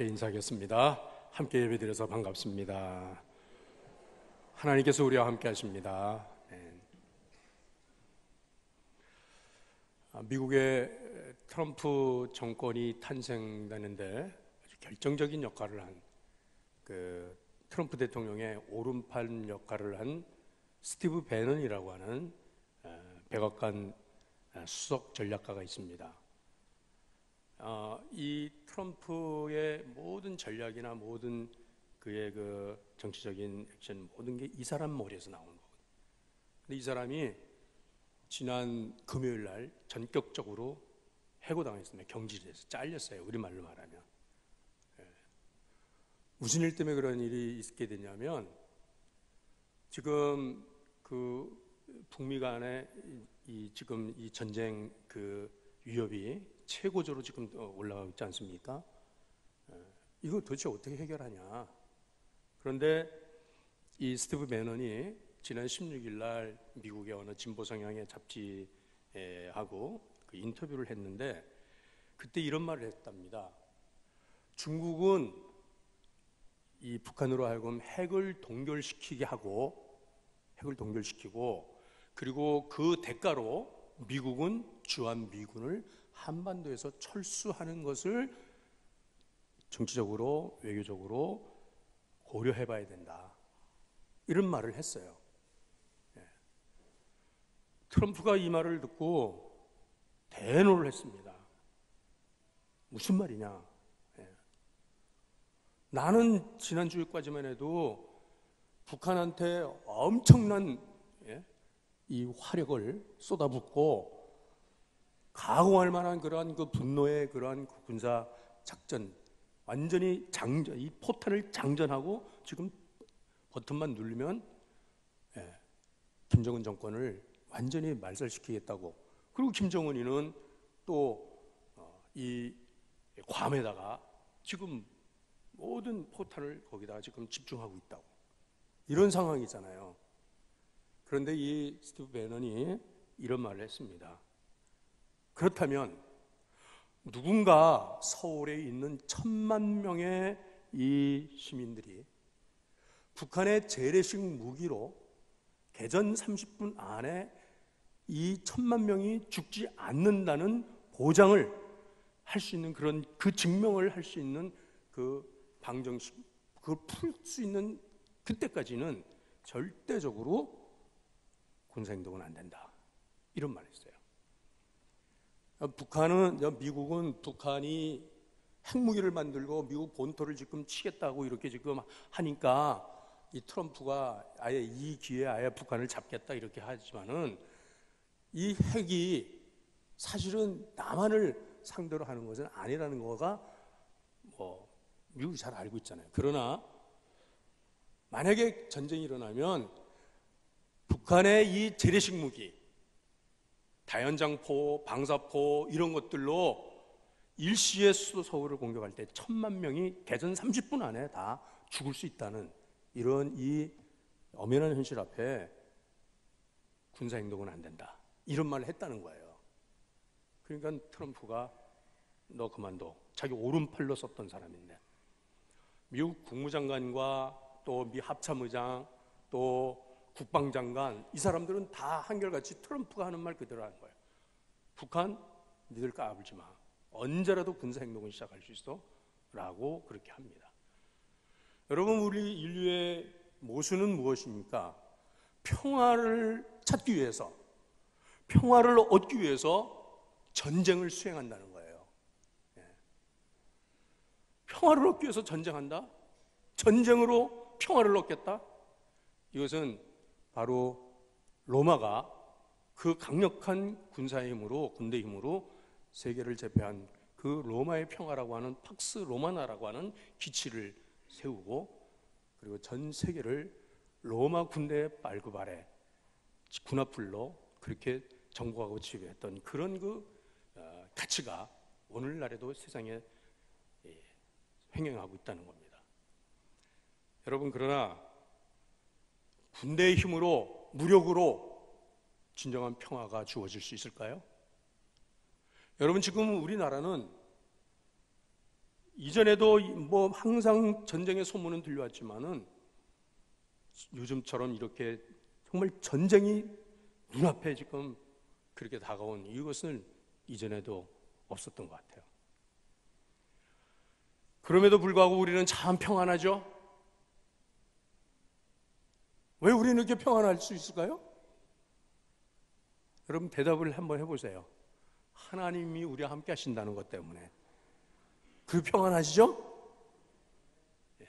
함께 인사하겠습니다. 함께 예배드려서 반갑습니다. 하나님께서 우리와 함께 하십니다. 미국의 트럼프 정권이 탄생되는데 아주 결정적인 역할을 한 트럼프 대통령의 오른팔 역할을 한 스티브 배넌이라고 하는 백악관 수석 전략가가 있습니다. 이 트럼프의 모든 전략이나 모든 그의 정치적인 액션, 모든 게 이 사람 머리에서 나오는 거거든요. 근데 이 사람이 지난 금요일 날 전격적으로 해고당했습니다. 경질돼서 잘렸어요. 우리말로 말하면. 무슨 일 때문에 그런 일이 있게 됐냐면, 지금 북미 간의 지금 이 전쟁 위협이 최고조로 지금 올라가고 있지 않습니까? 이거 도대체 어떻게 해결하냐? 그런데 이 스티브 배넌이 지난 16일 날 미국의 어느 진보 성향의 잡지하고 인터뷰를 했는데, 그때 이런 말을 했답니다. 중국은 이 북한으로 하여금 핵을 동결시키고, 그리고 그 대가로 미국은 주한미군을 한반도에서 철수하는 것을 정치적으로, 외교적으로 고려해 봐야 된다, 이런 말을 했어요. 트럼프가 이 말을 듣고 대노를 했습니다. 무슨 말이냐? 나는 지난주까지만 해도 북한한테 엄청난 이 화력을 쏟아붓고 가공할 만한 그러한 분노의 그러한 군사 작전, 완전히 이 포탄을 장전하고 지금 버튼만 누르면 김정은 정권을 완전히 말살시키겠다고. 그리고 김정은이는 또 이 괌에다가 지금 모든 포탄을 거기다가 지금 집중하고 있다고, 이런 상황이잖아요. 그런데 이 스티브 배넌이 이런 말을 했습니다. 그렇다면 누군가 서울에 있는 1000만 명의 이 시민들이 북한의 재래식 무기로 개전 30분 안에 이 1000만 명이 죽지 않는다는 보장을 할 수 있는, 그런 증명을 할 수 있는 방정식, 그걸 풀 수 있는 그때까지는 절대적으로 군사행동은 안 된다, 이런 말을 했어요. 미국은 북한이 핵무기를 만들고 미국 본토를 지금 치겠다고 이렇게 지금 하니까 이 트럼프가 아예 이 기회에 아예 북한을 잡겠다 이렇게 하지만은, 이 핵이 사실은 남한을 상대로 하는 것은 아니라는 거가 미국이 잘 알고 있잖아요. 그러나 만약에 전쟁이 일어나면 북한의 이 재래식 무기, 다연장포, 방사포 이런 것들로 일시에 수도 서울을 공격할 때 1000만 명이 개전 30분 안에 다 죽을 수 있다는, 이런 이 엄연한 현실 앞에 군사행동은 안 된다, 이런 말을 했다는 거예요. 그러니까 트럼프가 너 그만둬. 자기 오른팔로 썼던 사람인데, 미국 국무장관과 또 미 합참의장 또 국방장관, 이 사람들은 다 한결같이 트럼프가 하는 말 그대로 하는 거예요. 북한, 니들 까불지 마. 언제라도 군사행동을 시작할 수 있어 라고 그렇게 합니다. 여러분, 우리 인류의 모순은 무엇입니까? 평화를 찾기 위해서, 평화를 얻기 위해서 전쟁을 수행한다는 거예요. 평화를 얻기 위해서 전쟁한다? 전쟁으로 평화를 얻겠다? 이것은 바로 로마가 그 강력한 군사의 힘으로, 군대 힘으로 세계를 제패한 그 로마의 평화라고 하는 팍스 로마나라고 하는 기치를 세우고, 그리고 전 세계를 로마 군대의 발굽 아래 군합불로 그렇게 정복하고 지배했던 그런 가치가 오늘날에도 세상에 횡행하고 있다는 겁니다. 여러분, 그러나 군대의 힘으로, 무력으로 진정한 평화가 주어질 수 있을까요? 여러분, 지금 우리나라는 이전에도 뭐 항상 전쟁의 소문은 들려왔지만은 요즘처럼 이렇게 정말 전쟁이 눈앞에 지금 그렇게 다가온 이것은 이전에도 없었던 것 같아요. 그럼에도 불구하고 우리는 참 평안하죠? 왜 우리는 이렇게 평안할 수 있을까요? 여러분 대답을 한번 해보세요. 하나님이 우리와 함께 하신다는 것 때문에. 그 평안하시죠? 예.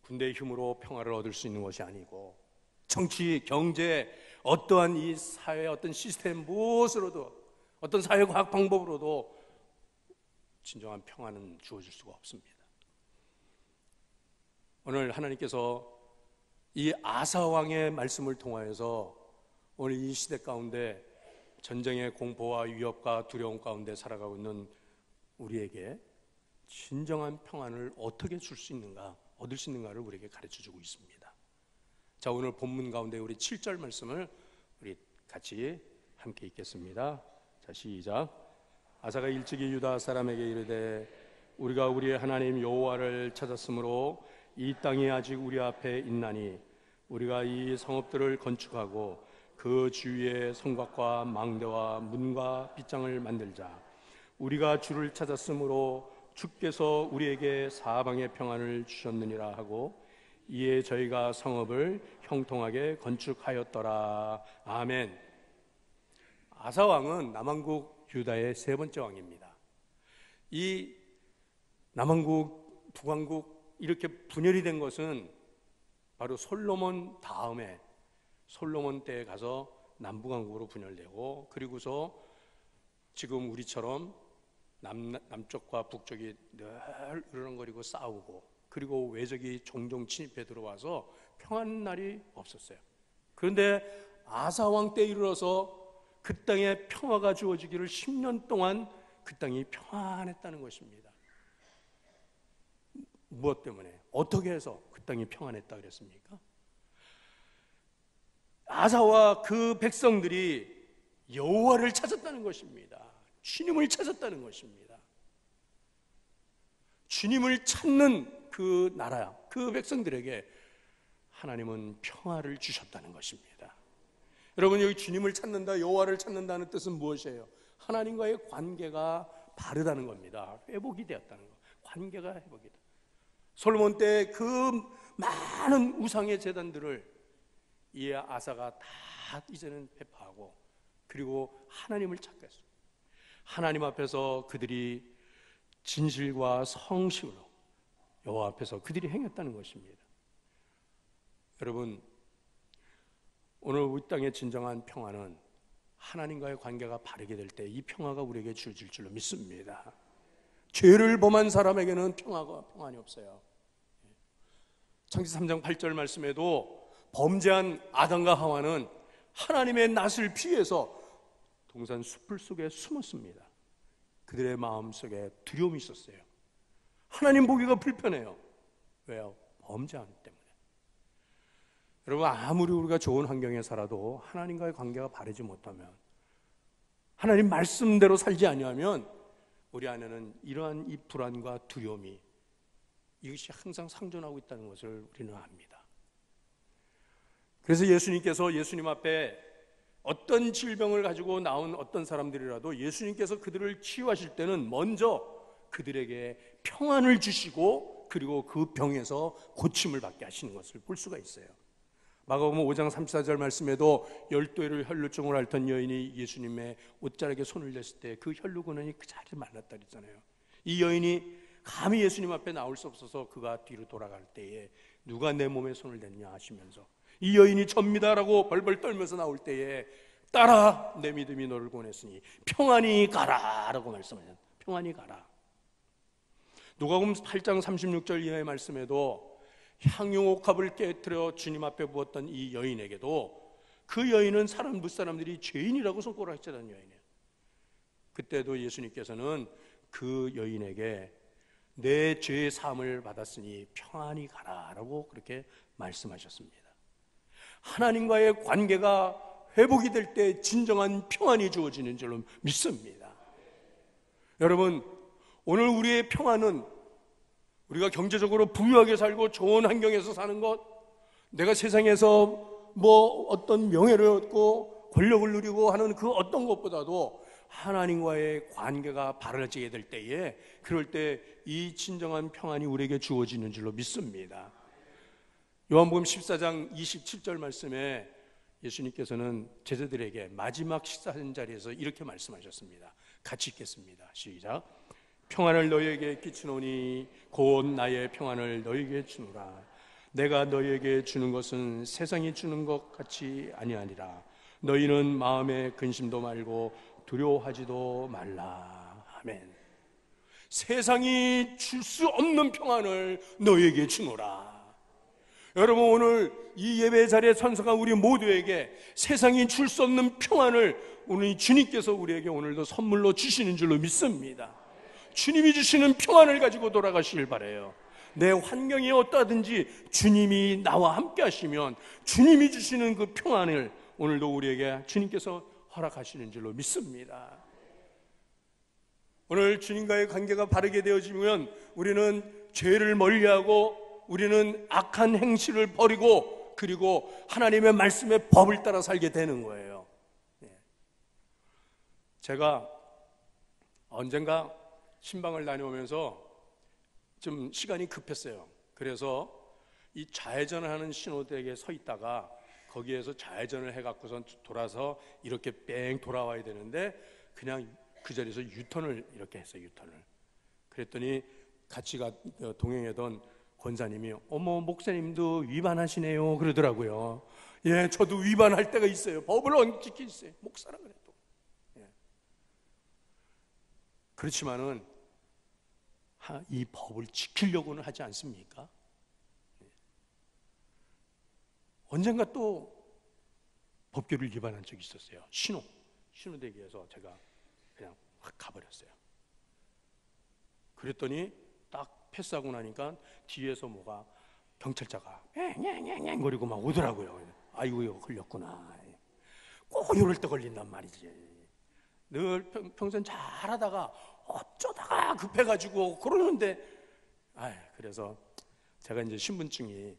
군대의 힘으로 평화를 얻을 수 있는 것이 아니고 정치, 경제, 어떠한 이 사회의 어떤 시스템 무엇으로도 어떤 사회과학 방법으로도 진정한 평안은 주어질 수가 없습니다. 오늘 하나님께서 이 아사왕의 말씀을 통하여서 오늘 이 시대 가운데 전쟁의 공포와 위협과 두려움 가운데 살아가고 있는 우리에게 진정한 평안을 어떻게 줄 수 있는가, 얻을 수 있는가를 우리에게 가르쳐주고 있습니다. 자, 오늘 본문 가운데 우리 7절 말씀을 우리 같이 함께 읽겠습니다. 자, 시작. 아사가 일찍이 유다 사람에게 이르되 우리가 우리의 하나님 여호와를 찾았으므로 이 땅이 아직 우리 앞에 있나니 우리가 이 성읍들을 건축하고 그 주위에 성곽과 망대와 문과 빗장을 만들자. 우리가 주를 찾았으므로 주께서 우리에게 사방의 평안을 주셨느니라 하고 이에 저희가 성읍을 형통하게 건축하였더라. 아멘. 아사왕은 남왕국 유다의 세 번째 왕입니다. 이 남왕국, 북왕국 이렇게 분열이 된 것은 바로 솔로몬 다음에 솔로몬 때에 가서 남북왕국으로 분열되고 그리고서 지금 우리처럼 남쪽과 북쪽이 늘 으르렁거리고 싸우고 그리고 외적이 종종 침입해 들어와서 평안한 날이 없었어요. 그런데 아사왕 때 이르러서 그 땅에 평화가 주어지기를 10년 동안 그 땅이 평안했다는 것입니다. 무엇 때문에? 어떻게 해서 그 땅이 평안했다 그랬습니까? 아사와 그 백성들이 여호와를 찾았다는 것입니다. 주님을 찾았다는 것입니다. 주님을 찾는 그 나라, 그 백성들에게 하나님은 평화를 주셨다는 것입니다. 여러분 여기 주님을 찾는다, 여호와를 찾는다는 뜻은 무엇이에요? 하나님과의 관계가 바르다는 겁니다. 회복이 되었다는 것. 관계가 회복이다. 솔로몬 때 그 많은 우상의 제단들을 이 아사가 다 이제는 회파하고 그리고 하나님을 찾겠습니다. 하나님 앞에서 그들이 진실과 성실로 여호와 앞에서 그들이 행했다는 것입니다. 여러분 오늘 우리 땅의 진정한 평화는 하나님과의 관계가 바르게 될 때 이 평화가 우리에게 주어질 줄로 믿습니다. 죄를 범한 사람에게는 평안이 없어요. 창세기 3장 8절 말씀에도 범죄한 아담과 하와는 하나님의 낯을 피해서 동산 숲을 속에 숨었습니다. 그들의 마음속에 두려움이 있었어요. 하나님 보기가 불편해요. 왜요? 범죄하기 때문에. 여러분 아무리 우리가 좋은 환경에 살아도 하나님과의 관계가 바르지 못하면 하나님 말씀대로 살지 아니하면 우리 안에는 이러한 이 불안과 두려움이 이것이 항상 상존하고 있다는 것을 우리는 압니다. 그래서 예수님 앞에 어떤 질병을 가지고 나온 어떤 사람들이라도 예수님께서 그들을 치유하실 때는 먼저 그들에게 평안을 주시고 그리고 그 병에서 고침을 받게 하시는 것을 볼 수가 있어요. 마가복음 5장 34절 말씀에도 12회를 혈루증을 앓던 여인이 예수님의 옷자락에 손을 댔을 때 그 혈루 근원이 그 자리에 말랐다 그랬잖아요. 이 여인이 감히 예수님 앞에 나올 수 없어서 그가 뒤로 돌아갈 때에 누가 내 몸에 손을 댔냐 하시면서 이 여인이 접니다라고 벌벌 떨면서 나올 때에 따라 내 믿음이 너를 구원했으니 평안히 가라라고 말씀하셨어요. 평안히 가라. 누가복음 8장 36절 이하의 말씀에도 향유옥합을 깨뜨려 주님 앞에 부었던 이 여인에게도 그 여인은 무사람들이 죄인이라고 손가락질하는 여인이에요. 그때도 예수님께서는 그 여인에게 내 죄의 사함을 받았으니 평안히 가라라고 그렇게 말씀하셨습니다. 하나님과의 관계가 회복이 될 때 진정한 평안이 주어지는 줄로 믿습니다. 여러분 오늘 우리의 평안은 우리가 경제적으로 부유하게 살고 좋은 환경에서 사는 것, 내가 세상에서 뭐 어떤 명예를 얻고 권력을 누리고 하는 그 어떤 것보다도 하나님과의 관계가 바라지게 될 때에, 그럴 때 이 진정한 평안이 우리에게 주어지는 줄로 믿습니다. 요한복음 14장 27절 말씀에 예수님께서는 제자들에게 마지막 식사한 자리에서 이렇게 말씀하셨습니다. 같이 읽겠습니다. 시작. 평안을 너희에게 끼치노니 곧 나의 평안을 너희에게 주노라. 내가 너희에게 주는 것은 세상이 주는 것 같이 아니하니라. 너희는 마음에 근심도 말고 두려워하지도 말라. 아멘. 세상이 줄 수 없는 평안을 너희에게 주노라. 여러분, 오늘 이 예배 자리에 참석한 우리 모두에게 세상이 줄 수 없는 평안을 오늘 주님께서 우리에게 오늘도 선물로 주시는 줄로 믿습니다. 주님이 주시는 평안을 가지고 돌아가시길 바라요. 내 환경이 어떠하든지 주님이 나와 함께 하시면 주님이 주시는 그 평안을 오늘도 우리에게 주님께서 허락하시는 줄로 믿습니다. 오늘 주님과의 관계가 바르게 되어지면 우리는 죄를 멀리하고 우리는 악한 행실을 버리고 그리고 하나님의 말씀의 법을 따라 살게 되는 거예요. 제가 언젠가 신방을 다녀오면서 좀 시간이 급했어요. 그래서 이 좌회전을 하는 신호대에 서 있다가 거기에서 좌회전을 해갖고선 돌아서 이렇게 뺑 돌아와야 되는데 그냥 그 자리에서 유턴을 이렇게 했어요. 유턴을. 그랬더니 같이 동행하던 권사님이 어머 목사님도 위반하시네요 그러더라고요. 예, 저도 위반할 때가 있어요. 법을 언제게 있어요. 목사라 그래도. 예. 그렇지만은 이 법을 지키려고는 하지 않습니까? 예. 언젠가 또 법규를 위반한 적이 있었어요. 신호대기에서 제가 그냥 확 가버렸어요. 그랬더니 딱 패스하고 나니까 뒤에서 뭐가 경찰차가 냥냥냥 거리고 막 오더라고요. 아이고 이거 걸렸구나. 꼭 이럴 때 걸린단 말이지. 늘 평소엔 잘하다가 어쩌다가 급해가지고 그러는데 그래서 제가 이제 신분증이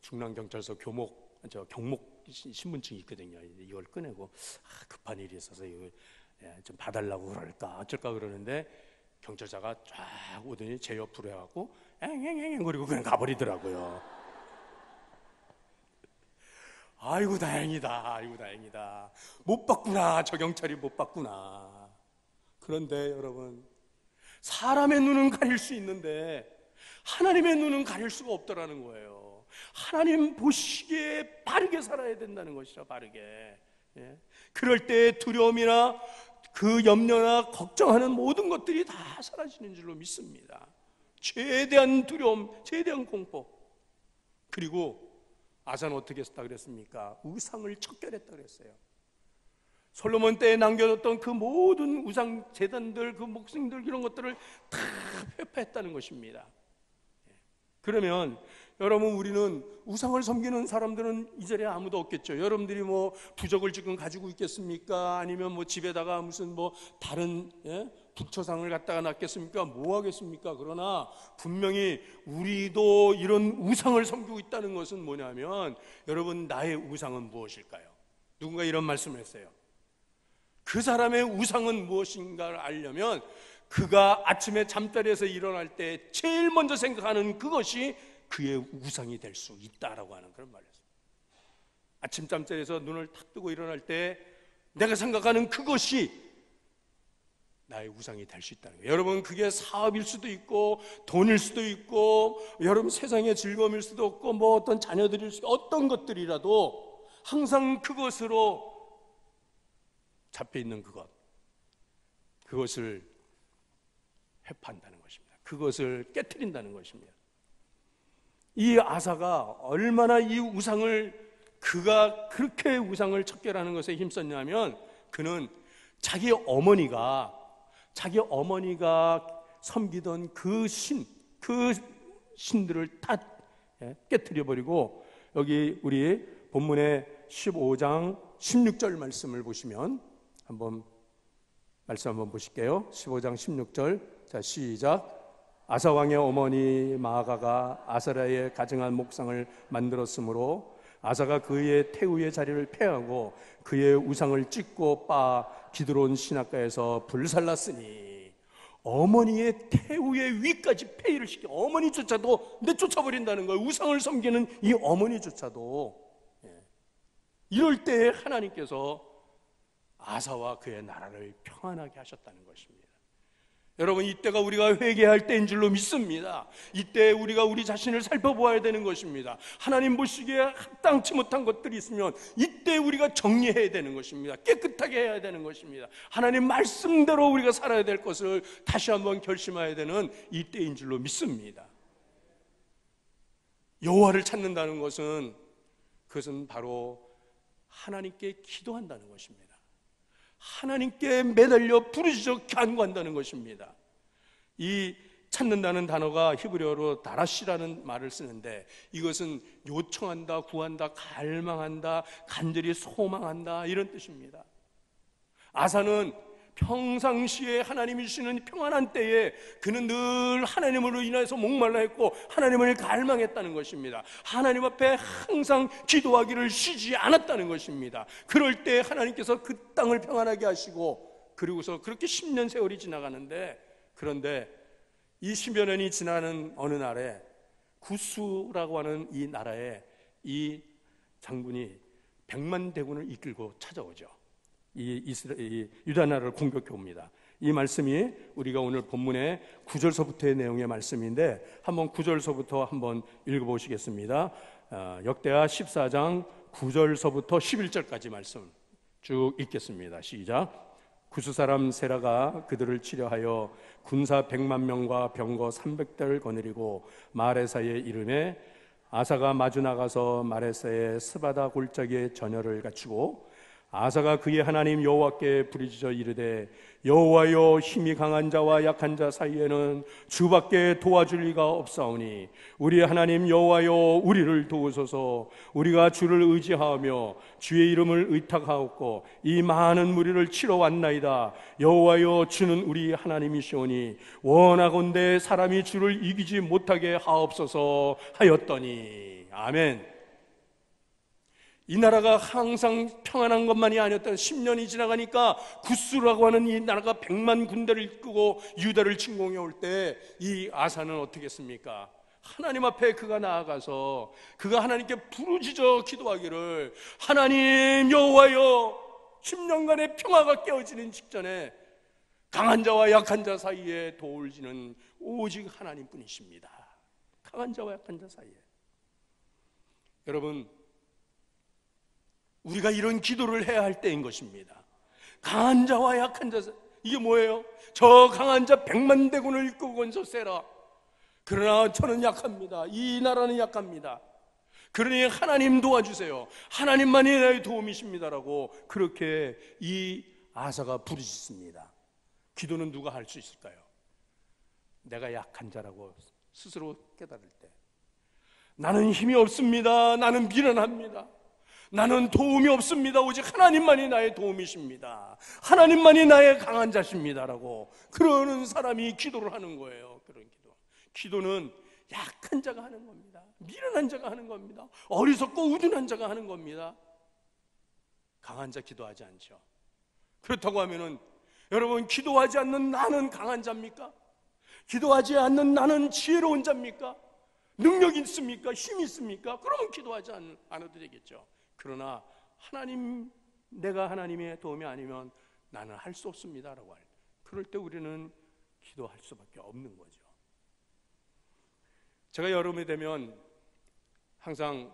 중랑경찰서 경목 신분증이 있거든요. 이걸 꺼내고 급한 일이 있어서 이거 좀 봐달라고 그럴까 어쩔까 그러는데 경찰차가 쫙 오더니 제 옆으로 해갖고 앵앵앵 거리고 그냥 가버리더라고요. 아이고 다행이다. 못 봤구나. 저 경찰이 못 봤구나. 그런데 여러분, 사람의 눈은 가릴 수 있는데 하나님의 눈은 가릴 수가 없더라는 거예요. 하나님 보시기에 바르게 살아야 된다는 것이죠. 바르게. 예? 그럴 때 두려움이나 그 염려나 걱정하는 모든 것들이 다 사라지는 줄로 믿습니다. 죄에 대한 두려움, 죄에 대한 공포. 그리고 아사는 어떻게 했다 그랬습니까? 우상을 척결했다 그랬어요. 솔로몬 때에 남겨뒀던 그 모든 우상 제단들, 그 목숨들 이런 것들을 다 회파했다는 것입니다. 그러면 여러분, 우리는 우상을 섬기는 사람들은 이 자리에 아무도 없겠죠. 여러분들이 뭐 부적을 지금 가지고 있겠습니까? 아니면 뭐 집에다가 무슨 뭐 다른 북초상을 갖다가 놨겠습니까? 뭐 하겠습니까? 그러나 분명히 우리도 이런 우상을 섬기고 있다는 것은 뭐냐면, 여러분, 나의 우상은 무엇일까요? 누군가 이런 말씀을 했어요. 그 사람의 우상은 무엇인가를 알려면 그가 아침에 잠자리에서 일어날 때 제일 먼저 생각하는 그것이 그의 우상이 될 수 있다라고 하는 그런 말이었어요. 아침 잠자리에서 눈을 탁 뜨고 일어날 때 내가 생각하는 그것이 나의 우상이 될 수 있다는 거예요. 여러분, 그게 사업일 수도 있고 돈일 수도 있고 여러분 세상의 즐거움일 수도 없고 뭐 어떤 자녀들일 수도, 어떤 것들이라도 항상 그것으로 잡혀있는 그것을 회파한다는 것입니다. 그것을 깨트린다는 것입니다. 이 아사가 얼마나 이 우상을, 그가 그렇게 우상을 척결하는 것에 힘썼냐면, 그는 자기 어머니가 섬기던 그 신들을 다 깨트려버리고, 여기 우리 본문의 15장 16절 말씀을 보시면 한번 말씀 한번 보실게요. 15장 16절. 자, 시작. 아사 왕의 어머니 마아가가 아사랴에 가증한 목상을 만들었으므로 아사가 그의 태우의 자리를 폐하고 그의 우상을 찢고 빻아 기드론 시냇가에서 불살랐으니, 어머니의 태우의 위까지 폐위를 시켜 어머니조차도 내쫓아버린다는 거예요. 우상을 섬기는 이 어머니조차도. 이럴 때에 하나님께서 아사와 그의 나라를 평안하게 하셨다는 것입니다. 여러분, 이때가 우리가 회개할 때인 줄로 믿습니다. 이때 우리가 우리 자신을 살펴보아야 되는 것입니다. 하나님 보시기에 합당치 못한 것들이 있으면 이때 우리가 정리해야 되는 것입니다. 깨끗하게 해야 되는 것입니다. 하나님 말씀대로 우리가 살아야 될 것을 다시 한번 결심해야 되는 이때인 줄로 믿습니다. 여호와를 찾는다는 것은, 그것은 바로 하나님께 기도한다는 것입니다. 하나님께 매달려 부르짖어 간구한다는 것입니다. 이 찾는다는 단어가 히브리어로 다라시라는 말을 쓰는데, 이것은 요청한다, 구한다, 갈망한다, 간절히 소망한다, 이런 뜻입니다. 아사는 평상시에 하나님이 주시는 평안한 때에 그는 늘 하나님으로 인해서 목말라 했고 하나님을 갈망했다는 것입니다. 하나님 앞에 항상 기도하기를 쉬지 않았다는 것입니다. 그럴 때 하나님께서 그 땅을 평안하게 하시고, 그리고서 그렇게 10년 세월이 지나가는데, 그런데 이 10여 년이 지나는 어느 날에 구스라고 하는 이 나라에 이 장군이 100만 대군을 이끌고 찾아오죠. 이 유다 나라를 공격해 옵니다. 이 말씀이 우리가 오늘 본문의 9절서부터의 내용의 말씀인데, 한번 9절서부터 한번 읽어보시겠습니다. 역대하 14장 9절서부터 11절까지 말씀 쭉 읽겠습니다. 시작. 구스 사람 세라가 그들을 치려하여 군사 100만 명과 병거 300대를 거느리고 마레사에 이르매, 아사가 마주 나가서 마레사의 스바다 골짜기에 전열을 갖추고 아사가 그의 하나님 여호와께 부르짖어 이르되, 여호와여, 힘이 강한 자와 약한 자 사이에는 주밖에 도와줄 리가 없사오니 우리의 하나님 여호와여, 우리를 도우소서. 우리가 주를 의지하며 주의 이름을 의탁하옵고 이 많은 무리를 치러 왔나이다. 여호와여, 주는 우리 하나님이시오니 원하건대 사람이 주를 이기지 못하게 하옵소서 하였더니. 아멘. 이 나라가 항상 평안한 것만이 아니었다. 10년이 지나가니까 구스라고 하는 이 나라가 100만 군대를 이끌고 유다를 침공해 올 때 이 아사는 어떻게 했습니까? 하나님 앞에 그가 나아가서 그가 하나님께 부르짖어 기도하기를, 하나님 여호와여, 10년간의 평화가 깨어지는 직전에 강한 자와 약한 자 사이에 도울지는 오직 하나님뿐이십니다. 강한 자와 약한 자 사이에. 여러분, 우리가 이런 기도를 해야 할 때인 것입니다. 강한 자와 약한 자, 이게 뭐예요? 저 강한 자 100만 대군을 이끌고 온 저 세라, 그러나 저는 약합니다. 이 나라는 약합니다. 그러니 하나님 도와주세요. 하나님만이 나의 도움이십니다라고 그렇게 이 아사가 부르짖습니다. 기도는 누가 할 수 있을까요? 내가 약한 자라고 스스로 깨달을 때, 나는 힘이 없습니다. 나는 미련합니다. 나는 도움이 없습니다. 오직 하나님만이 나의 도움이십니다. 하나님만이 나의 강한 자십니다라고 그러는 사람이 기도를 하는 거예요. 그런 기도. 기도는 약한 자가 하는 겁니다. 미련한 자가 하는 겁니다. 어리석고 우둔한 자가 하는 겁니다. 강한 자 기도하지 않죠. 그렇다고 하면은 여러분, 기도하지 않는 나는 강한 자입니까? 기도하지 않는 나는 지혜로운 자입니까? 능력이 있습니까? 힘이 있습니까? 그러면 기도하지 않아도 되겠죠. 그러나 하나님, 내가 하나님의 도움이 아니면 나는 할 수 없습니다라고 할, 그럴 때 우리는 기도할 수밖에 없는 거죠. 제가 여름이 되면 항상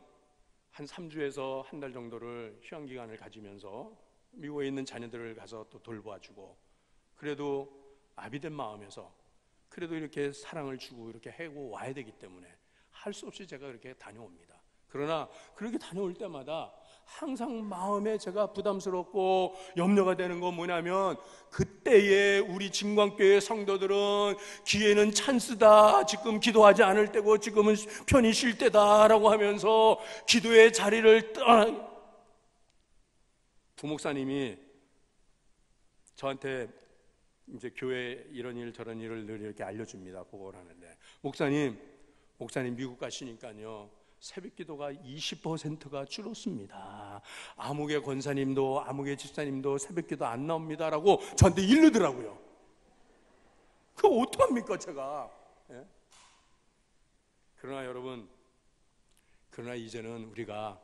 한 3주에서 한 달 정도를 휴양기간을 가지면서 미국에 있는 자녀들을 가서 또 돌봐주고, 그래도 아비된 마음에서 그래도 이렇게 사랑을 주고 이렇게 해고 와야 되기 때문에 할 수 없이 제가 이렇게 다녀옵니다. 그러나 그렇게 다녀올 때마다 항상 마음에 제가 부담스럽고 염려가 되는 건 뭐냐면, 그때에 우리 진광교회 성도들은 기회는 찬스다, 지금 기도하지 않을 때고 지금은 편히 쉴 때다라고 하면서 기도의 자리를 부목사님이 저한테 이제 교회 이런 일 저런 일을 늘 이렇게 알려줍니다. 보고를 하는데 목사님 미국 가시니까요 새벽 기도가 20%가 줄었습니다. 아무개 권사님도 아무개 집사님도 새벽 기도 안 나옵니다라고 저한테 이르더라고요. 그거 어떡합니까 제가? 예? 그러나 여러분, 그러나 이제는 우리가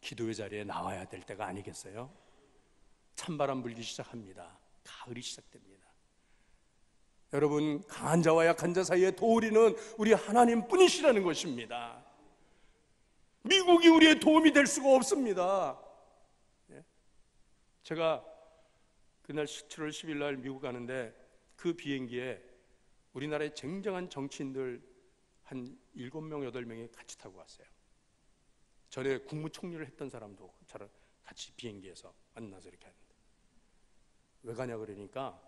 기도의 자리에 나와야 될 때가 아니겠어요? 찬바람 불기 시작합니다. 가을이 시작됩니다. 여러분, 강한 자와 약한 자 사이의 도우리는 우리 하나님 뿐이시라는 것입니다. 미국이 우리의 도움이 될 수가 없습니다. 제가 그날 7월 10일 날 미국 가는데 그 비행기에 우리나라의 쟁쟁한 정치인들 한 7명, 8명이 같이 타고 왔어요. 전에 국무총리를 했던 사람도 저랑 같이 비행기에서 만나서 이렇게 하는데 왜 가냐 그러니까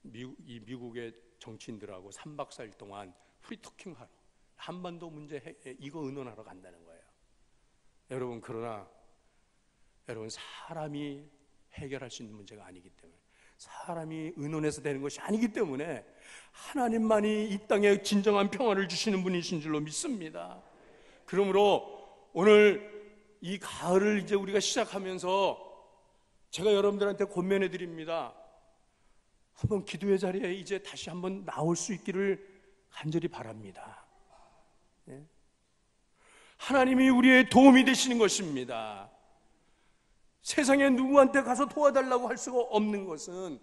미국의 정치인들하고 3박 4일 동안 프리토킹하러 한반도 문제 이거 의논하러 간다는 거예요. 여러분, 그러나 여러분, 사람이 해결할 수 있는 문제가 아니기 때문에, 사람이 의논해서 되는 것이 아니기 때문에 하나님만이 이 땅에 진정한 평화를 주시는 분이신 줄로 믿습니다. 그러므로 오늘 이 가을을 이제 우리가 시작하면서 제가 여러분들한테 권면해 드립니다. 한번 기도의 자리에 이제 다시 한번 나올 수 있기를 간절히 바랍니다. 예? 하나님이 우리의 도움이 되시는 것입니다. 세상에 누구한테 가서 도와달라고 할 수가 없는 것은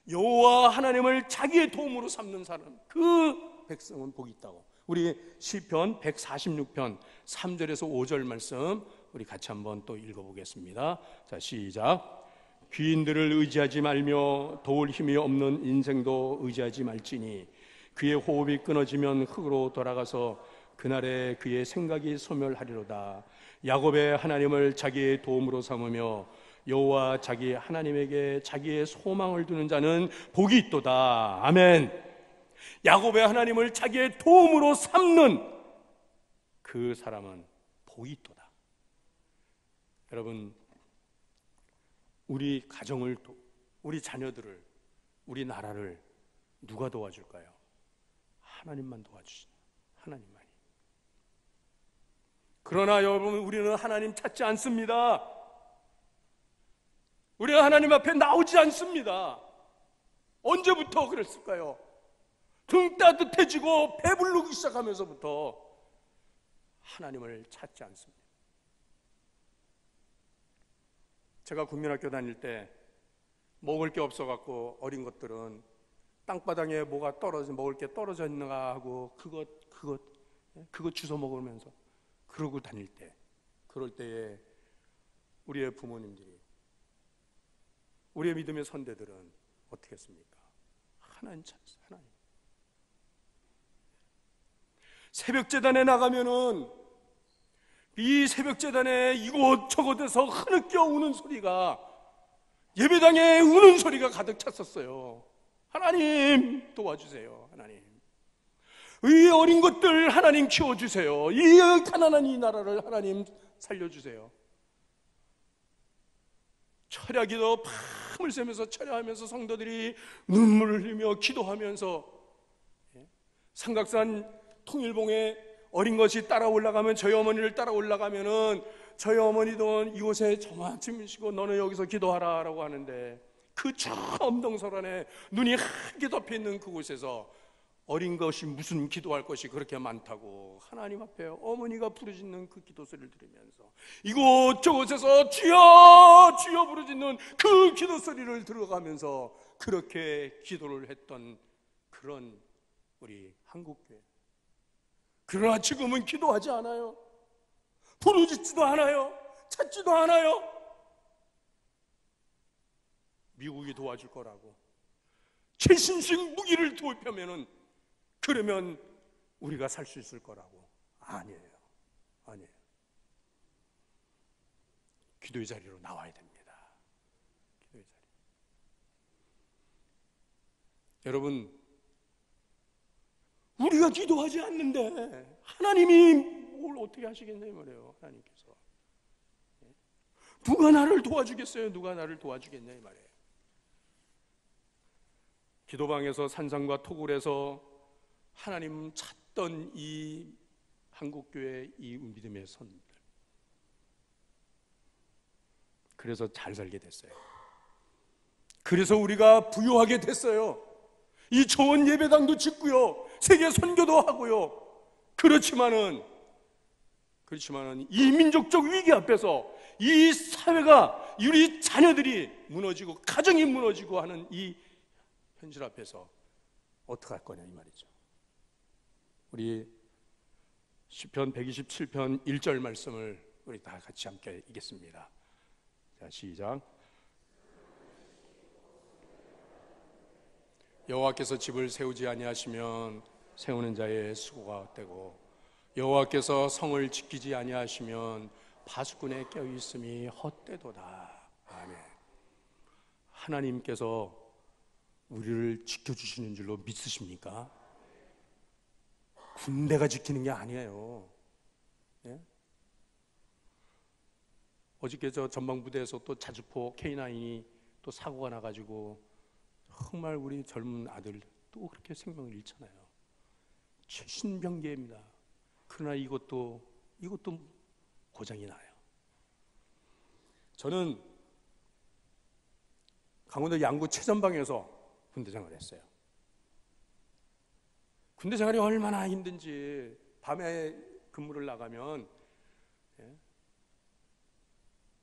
여호와 하나님을 자기의 도움으로 삼는 사람, 그 백성은 복이 있다고. 우리 시편 146편 3절에서 5절 말씀 우리 같이 한번 또 읽어보겠습니다. 자, 시작. 귀인들을 의지하지 말며 도울 힘이 없는 인생도 의지하지 말지니 그의 호흡이 끊어지면 흙으로 돌아가서 그날에 그의 생각이 소멸하리로다. 야곱의 하나님을 자기의 도움으로 삼으며 여호와 자기 하나님에게 자기의 소망을 두는 자는 복이 있도다. 아멘. 야곱의 하나님을 자기의 도움으로 삼는 그 사람은 복이 있도다. 여러분, 우리 가정을, 우리 자녀들을, 우리 나라를 누가 도와줄까요? 하나님만 도와주시죠. 하나님만이. 그러나 여러분, 우리는 하나님 찾지 않습니다. 우리가 하나님 앞에 나오지 않습니다. 언제부터 그랬을까요? 등 따뜻해지고 배부르기 시작하면서부터 하나님을 찾지 않습니다. 제가 국민학교 다닐 때 먹을 게 없어갖고 어린 것들은 땅바닥에 뭐가 먹을 게 떨어져 있는가 하고 그거 주워 먹으면서 그러고 다닐 때, 그럴 때에 우리의 부모님들이, 우리의 믿음의 선대들은 어떻게 했습니까? 하나님 찾았어요. 하나님. 새벽 제단에 나가면은 이 새벽 제단에 이곳저곳에서 흐느껴 우는 소리가, 예배당에 우는 소리가 가득 찼었어요. 하나님 도와주세요. 하나님, 이 어린 것들 하나님 키워주세요. 이 가난한 이 나라를 하나님 살려주세요. 철야기도 밤을 새면서 철야하면서 성도들이 눈물을 흘리며 기도하면서, 삼각산 통일봉에 어린 것이 따라 올라가면 저희 어머니를 따라 올라가면은 저희 어머니도 이곳에 저만큼이시고 너는 여기서 기도하라 라고 하는데, 그 저 엄동설안에 눈이 하게 덮여 있는 그곳에서 어린 것이 무슨 기도할 것이 그렇게 많다고 하나님 앞에 어머니가 부르짖는 그 기도 소리를 들으면서 이곳저곳에서 주여 주여 부르짖는 그 기도 소리를 들어가면서 그렇게 기도를 했던 그런 우리 한국교회. 그러나 지금은 기도하지 않아요. 부르짖지도 않아요. 찾지도 않아요. 미국이 도와줄 거라고 최신식 무기를 도입하면은, 그러면 우리가 살 수 있을 거라고. 아니에요. 기도의 자리로 나와야 됩니다. 기도의 자리. 여러분, 우리가 기도하지 않는데 하나님이 뭘 어떻게 하시겠냐 이 말이에요. 하나님께서 누가 나를 도와주겠어요? 누가 나를 도와주겠냐 이 말이에요. 기도방에서 산상과 토굴에서 하나님 찾던 이 한국교회 이 믿음의 선들, 그래서 잘 살게 됐어요. 그래서 우리가 부유하게 됐어요. 이 좋은 예배당도 짓고요, 세계 선교도 하고요. 그렇지만은 이 민족적 위기 앞에서 이 사회가, 우리 자녀들이 무너지고 가정이 무너지고 하는 이 현실 앞에서 어떻게 할 거냐 이 말이죠. 우리 시편 127편 1절 말씀을 우리 다 같이 함께 읽겠습니다. 자, 시작. 여호와께서 집을 세우지 아니하시면 세우는 자의 수고가 헛되고, 여호와께서 성을 지키지 아니하시면 파수꾼의 껴있음이 헛되도다. 아멘. 하나님께서 우리를 지켜주시는 줄로 믿으십니까? 군대가 지키는 게 아니에요. 예? 어저께 저 전방부대에서 또 자주포 K9이 또 사고가 나가지고 정말 우리 젊은 아들 또 그렇게 생명을 잃잖아요. 최신병기입니다. 그러나 이것도 고장이 나요. 저는 강원도 양구 최전방에서 군대생활을 했어요. 군대생활이 얼마나 힘든지, 밤에 근무를 나가면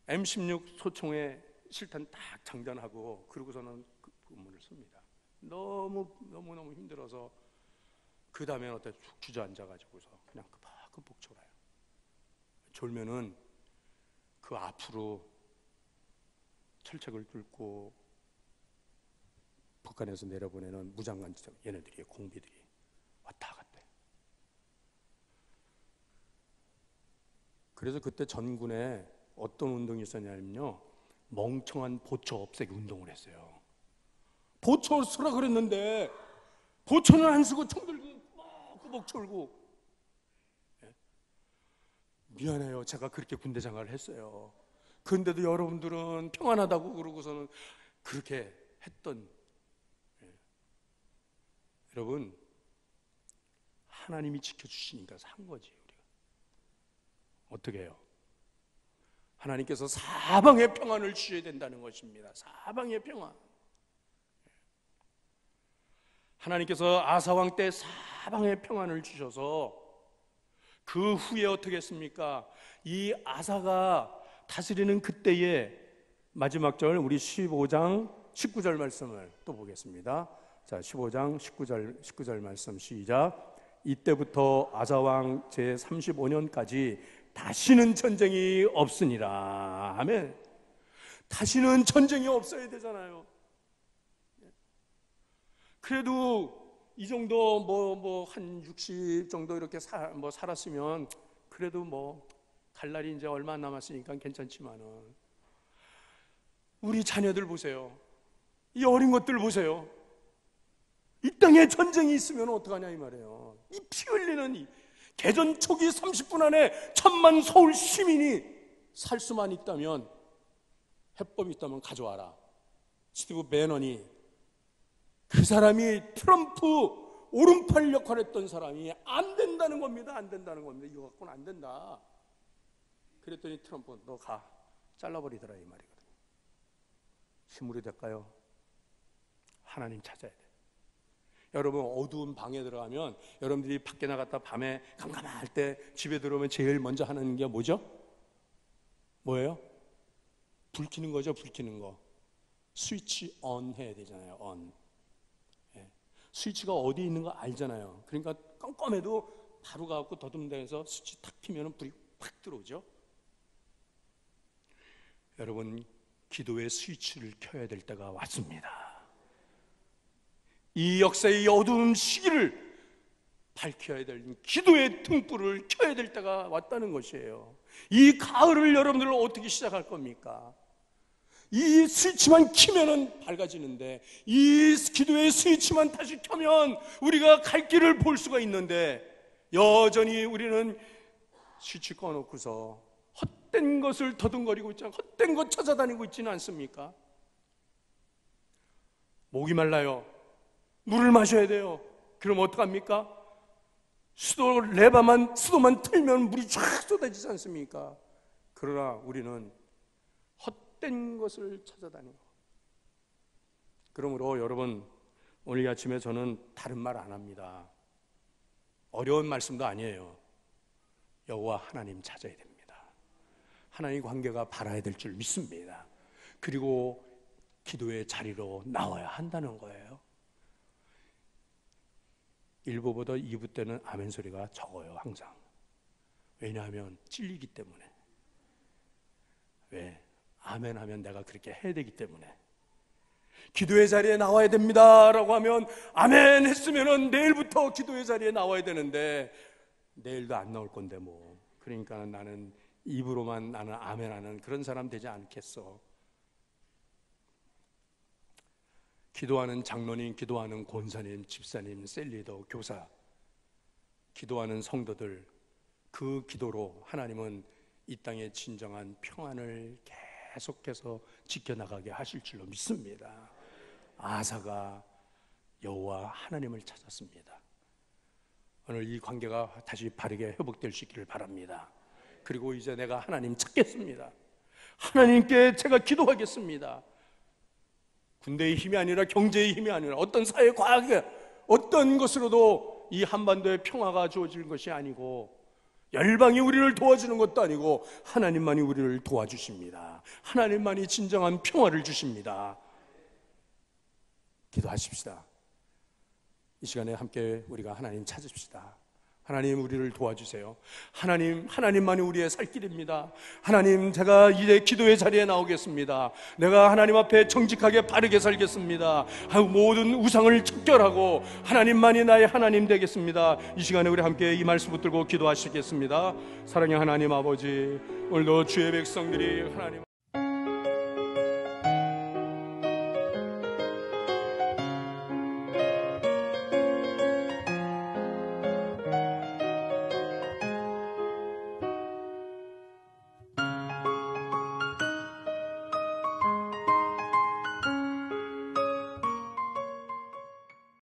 M16 소총에 실탄 딱 장전하고 그러고서는 근무를 씁니다. 너무 힘들어서 그 다음에 어때 쭉 주저앉아가지고서 그냥 끄벅끄벅 졸아요. 졸면은 그 앞으로 철책을 뚫고 북한에서 내려보내는 무장관 얘네들이, 공비들이 왔다 갔다 해요. 그래서 그때 전군에 어떤 운동이 있었냐면요, 멍청한 보초 없애기 운동을 했어요. 보초 쓰라 그랬는데 보초는 안 쓰고 총 들고 꾸벅꾸벅 졸고. 미안해요, 제가 그렇게 군대 생활을 했어요. 그런데도 여러분들은 평안하다고 그러고서는 그렇게 했던. 여러분, 하나님이 지켜주시니까 산 거지. 우리가 어떻게 해요? 하나님께서 사방의 평안을 주셔야 된다는 것입니다. 사방의 평안. 하나님께서 아사왕 때 사방의 평안을 주셔서 그 후에 어떻게 했습니까? 이 아사가 다스리는 그때의 마지막 절, 우리 15장 19절 말씀을 또 보겠습니다. 자, 15장 19절 말씀 시작. 이때부터 아사왕 제35년까지 다시는 전쟁이 없으니라. 아멘. 다시는 전쟁이 없어야 되잖아요. 그래도 이 정도 한 60 정도 이렇게 살았으면 그래도 갈 날이 이제 얼마 안 남았으니까 괜찮지만은, 우리 자녀들 보세요. 이 어린 것들 보세요. 이 땅에 전쟁이 있으면 어떡하냐 이 말이에요. 이 피 흘리는 이 개전 초기 30분 안에 1000만 서울 시민이 살 수만 있다면, 해법이 있다면 가져와라. 스티브 배넌이, 그 사람이 트럼프 오른팔 역할을 했던 사람이 안 된다는 겁니다. 안 된다는 겁니다. 이거 갖고는 안 된다. 그랬더니 트럼프, 너 가. 잘라버리더라 이 말이거든요. 힘으로 될까요? 하나님 찾아야 돼. 여러분, 어두운 방에 들어가면, 여러분들이 밖에 나갔다 밤에 깜깜할 때 집에 들어오면 제일 먼저 하는 게 뭐죠? 뭐예요? 불 켜는 거죠. 불 켜는 거. 스위치 on 해야 되잖아요. on. 스위치가 어디 있는 거 알잖아요. 그러니까 깜깜해도 바로 가갖고 더듬대서 스위치 탁 키면 불이 확 들어오죠. 여러분, 기도의 스위치를 켜야 될 때가 왔습니다. 이 역사의 어두운 시기를 밝혀야 될 기도의 등불을 켜야 될 때가 왔다는 것이에요. 이 가을을 여러분들 어떻게 시작할 겁니까? 이 스위치만 키면은 밝아지는데, 이 기도의 스위치만 다시 켜면 우리가 갈 길을 볼 수가 있는데, 여전히 우리는 스위치 꺼놓고서 헛된 것을 더듬거리고 있잖아요. 헛된 것 찾아다니고 있지는 않습니까? 목이 말라요. 물을 마셔야 돼요. 그럼 어떡합니까? 수도만 틀면 물이 쫙 쏟아지지 않습니까? 그러나 우리는 헛된 것을 찾아다니고. 그러므로 여러분, 오늘 아침에 저는 다른 말 안 합니다. 어려운 말씀도 아니에요. 여호와 하나님 찾아야 됩니다. 하나님 관계가 바라야 될 줄 믿습니다. 그리고 기도의 자리로 나와야 한다는 거예요. 1부보다 2부 때는 아멘 소리가 적어요, 항상. 왜냐하면 찔리기 때문에. 왜? 아멘 하면 내가 그렇게 해야 되기 때문에. 기도의 자리에 나와야 됩니다 라고 하면 아멘 했으면 내일부터 기도의 자리에 나와야 되는데 내일도 안 나올 건데 뭐. 그러니까 나는 입으로만 나는 아멘 하는 그런 사람 되지 않겠어. 기도하는 장로님, 기도하는 권사님, 집사님, 셀리더, 교사, 기도하는 성도들, 그 기도로 하나님은 이 땅의 진정한 평안을 계속해서 지켜나가게 하실 줄로 믿습니다. 아사가 여호와 하나님을 찾았습니다. 오늘 이 관계가 다시 바르게 회복될 수 있기를 바랍니다. 그리고 이제 내가 하나님 찾겠습니다. 하나님께 제가 기도하겠습니다. 군대의 힘이 아니라 경제의 힘이 아니라 어떤 사회 과학의 어떤 것으로도 이 한반도의 평화가 주어질 것이 아니고 열방이 우리를 도와주는 것도 아니고 하나님만이 우리를 도와주십니다. 하나님만이 진정한 평화를 주십니다. 기도하십시다. 이 시간에 함께 우리가 하나님 찾읍시다. 하나님 우리를 도와주세요. 하나님만이 우리의 살 길입니다. 하나님, 제가 이제 기도의 자리에 나오겠습니다. 내가 하나님 앞에 정직하게 바르게 살겠습니다. 모든 우상을 척결하고 하나님만이 나의 하나님 되겠습니다. 이 시간에 우리 함께 이 말씀 붙들고 기도하시겠습니다. 사랑의 하나님 아버지, 오늘도 주의 백성들이 하나님